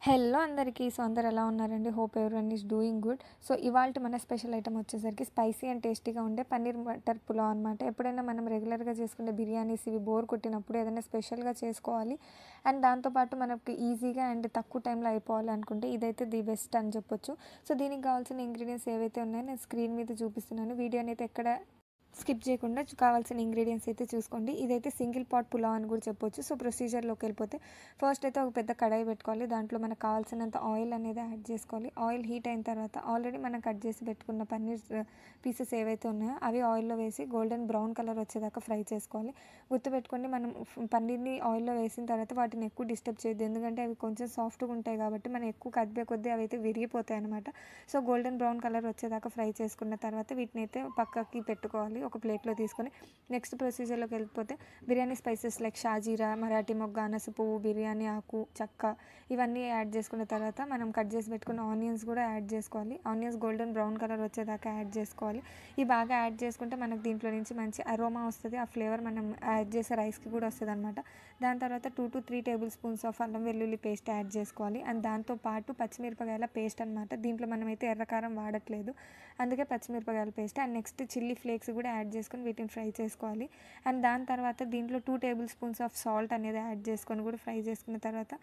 Hello అందరికీ. So అందరు ఎలా ఉన్నారండి? Hope everyone is doing good. So ఇవాల్టి మన స్పెషల్ ఐటమ్ వచ్చేసరికి స్పైసీ అండ్ టేస్టీగా ఉండే పన్నీర్ బటర్ పులావ్ అనమాట. ఎప్పుడైనా మనం రెగ్యులర్గా చేసుకునే బిర్యానీస్ ఇవి బోర్ కొట్టినప్పుడు ఏదైనా స్పెషల్గా చేసుకోవాలి అండ్ దాంతోపాటు మనకి ఈజీగా అండ్ తక్కువ టైంలో అయిపోవాలి అనుకుంటే ఇదైతే ది బెస్ట్ అని చెప్పొచ్చు. సో దీనికి కావాల్సిన ఇంగ్రీడియంట్స్ ఏవైతే ఉన్నాయో నేను స్క్రీన్ మీద చూపిస్తున్నాను. వీడియోని అయితే ఎక్కడ స్కిప్ చేయకుండా కావాల్సిన ఇంగ్రీడియంట్స్ అయితే చూసుకోండి. ఇదైతే సింగిల్ పాట్ పులావ్ అని కూడా చెప్పొచ్చు. సో ప్రొసీజర్లోకి వెళ్ళిపోతే ఫస్ట్ అయితే ఒక పెద్ద కడాయి పెట్టుకోవాలి. దాంట్లో మనకు కావాల్సినంత ఆయిల్ అనేది యాడ్ చేసుకోవాలి. ఆయిల్ హీట్ అయిన తర్వాత ఆల్రెడీ మనం కట్ చేసి పెట్టుకున్న పన్నీర్ పీసెస్ ఏవైతే ఉన్నాయో అవి ఆయిల్లో వేసి గోల్డెన్ బ్రౌన్ కలర్ వచ్చేదాకా ఫ్రై చేసుకోవాలి. గుర్తుపెట్టుకోండి, మనం పన్నీర్ని ఆయిల్లో వేసిన తర్వాత వాటిని ఎక్కువ డిస్టర్బ్ చేయొద్దు, ఎందుకంటే అవి కొంచెం సాఫ్ట్గా ఉంటాయి కాబట్టి మనం ఎక్కువ కదిపే కొద్దీ అవి అయితే విరిగిపోతాయి అనమాట. సో గోల్డెన్ బ్రౌన్ కలర్ వచ్చేదాకా ఫ్రై చేసుకున్న తర్వాత వీటిని అయితే పక్కకి పెట్టుకోవాలి ఒక ప్లేట్లో తీసుకొని. నెక్స్ట్ ప్రొసీజర్లోకి వెళ్ళిపోతే బిర్యానీ స్పైసెస్ లైక్ షాజీరా, మరాఠీ మొగ్గ, అనస పువ్వు, బిర్యానీ ఆకు, చెక్క ఇవన్నీ యాడ్ చేసుకున్న తర్వాత మనం కట్ చేసి పెట్టుకున్న ఆనియన్స్ కూడా యాడ్ చేసుకోవాలి. ఆనియన్స్ గోల్డెన్ బ్రౌన్ కలర్ వచ్చేదాకా యాడ్ చేసుకోవాలి. ఇవి బాగా యాడ్ చేసుకుంటే మనకు దీంట్లో నుంచి మంచి అరోమా వస్తుంది. ఆ ఫ్లేవర్ మనం యాడ్ చేసే రైస్కి కూడా వస్తుంది అనమాట. దాని తర్వాత 2 to 3 టేబుల్ స్పూన్స్ ఆఫ్ అల్లం వెల్లుల్లి పేస్ట్ యాడ్ చేసుకోవాలి. అండ్ దాంతోపాటు పచ్చిమిరపకాయల పేస్ట్ అనమాట. దీంట్లో మనమైతే ఎర్రకారం వాడట్లేదు, అందుకే పచ్చిమిరపకాయల paste. And next chilli flakes కూడా యాడ్ చేసుకొని వీటిని ఫ్రై చేసుకోవాలి. అండ్ దాని తర్వాత దీంట్లో 2 టేబుల్ స్పూన్స్ ఆఫ్ సాల్ట్ అనేది యాడ్ చేసుకొని కూడా ఫ్రై చేసుకున్న తర్వాత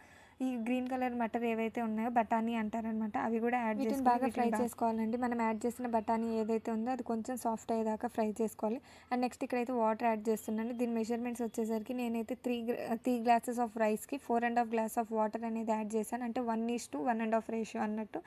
ఈ గ్రీన్ కలర్ మటర్ ఏవైతే ఉన్నాయో బఠానీ అంటారనమాట, అవి కూడా యాడ్ చేసుకొని బాగా ఫ్రై చేసుకోవాలండి. మనం యాడ్ చేసిన బఠానీ ఏదైతే ఉందో అది కొంచెం సాఫ్ట్ అయ్యేదాకా ఫ్రై చేసుకోవాలి. అండ్ నెక్స్ట్ ఇక్కడైతే వాటర్ యాడ్ చేస్తున్నాను. దీని మెజర్మెంట్స్ వచ్చేసరికి నేనైతే 3 గ్లాసెస్ ఆఫ్ రైస్కి 4.5 గ్లాస్ ఆఫ్ వాటర్ అనేది యాడ్ చేశాను, అంటే 1:1.5 రేషియో అన్నట్టు.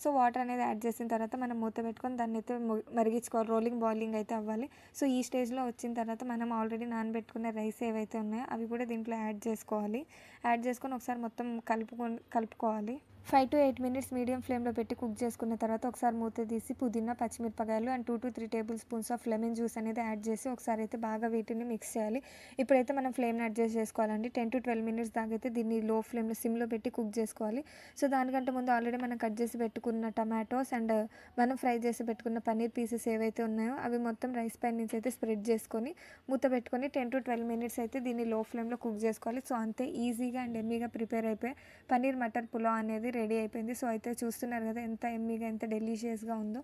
సో వాటర్ అనేది యాడ్ చేసిన తర్వాత మనం మూత పెట్టుకొని దాన్ని అయితే మరిగించుకోవాలి. రోలింగ్ బాయిలింగ్ అయితే అవ్వాలి. సో ఈ స్టేజ్లో వచ్చిన తర్వాత మనం ఆల్రెడీ నానబెట్టుకున్న రైస్ ఏవైతే ఉన్నాయో అవి కూడా దీంట్లో యాడ్ చేసుకోవాలి. యాడ్ చేసుకొని ఒకసారి మొత్తం కలుపుకోవాలి. 5 to 8 మినిట్స్ మీడియం ఫ్లేమ్లో పెట్టి కుక్ చేసుకున్న తర్వాత ఒకసారి మూత తీసి పుదీనా, పచ్చిమిరపకాయలు and 2 to 3 table spoons of lemon juice అనేది యాడ్ చేసి ఒకసారి అయితే బాగా వీటిని మిక్స్ చేయాలి. ఇప్పుడైతే మనం ఫ్లేమ్ని అడ్జస్ట్ చేసుకోవాలండి. 10 to 12 మినిట్స్ దాకా అయితే దీన్ని లో ఫ్లేమ్లో సిమ్లో పెట్టి కుక్ చేసుకోవాలి. సో దానికంటే ముందు ఆల్రెడీ మనం కట్ చేసి పెట్టుకున్న టమాటోస్ అండ్ మనం ఫ్రై చేసి పెట్టుకున్న పన్నీర్ పీసెస్ ఏవైతే ఉన్నాయో అవి మొత్తం రైస్ పైన నుంచి అయితే స్ప్రెడ్ చేసుకొని మూత పెట్టుకొని 10 to 12 మినిట్స్ అయితే దీన్ని లో ఫ్లేమ్లో కుక్ చేసుకోవాలి. సో అంతే ఈజీగా అండ్ ఎమ్మీగా ప్రిపేర్ అయిపోయి పన్నీర్ మటర్ పులావ్ అనేది రెడీ అయిపోయింది. సో అయితే చూస్తున్నారు కదా ఎంత ఎమ్మీగా ఎంత డెలీషియస్గా ఉందో.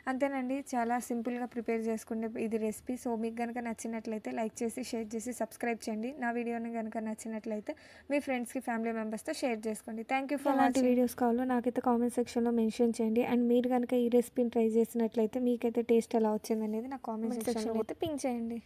అంతేనండి, చాలా సింపుల్గా ప్రిపేర్ చేసుకునే ఇది రెసిపీ. సో మీకు కనుక నచ్చినట్లయితే లైక్ చేసి షేర్ చేసి సబ్స్క్రైబ్ చేయండి. నా వీడియోని కనుక నచ్చినట్లయితే మీ ఫ్రెండ్స్కి ఫ్యామిలీ మెంబర్స్తో షేర్ చేసుకోండి. Thank you for watching. Videos కావాలో నాకైతే కామెంట్ సెక్షన్లో మెన్షన్ చేయండి. అండ్ మీరు కనుక ఈ రెసిపీని ట్రై చేసినట్లయితే మీకైతే టేస్ట్ ఎలా వచ్చిందనేది నా కామెంట్ సెక్షన్లో అయితే పింక్ చేయండి.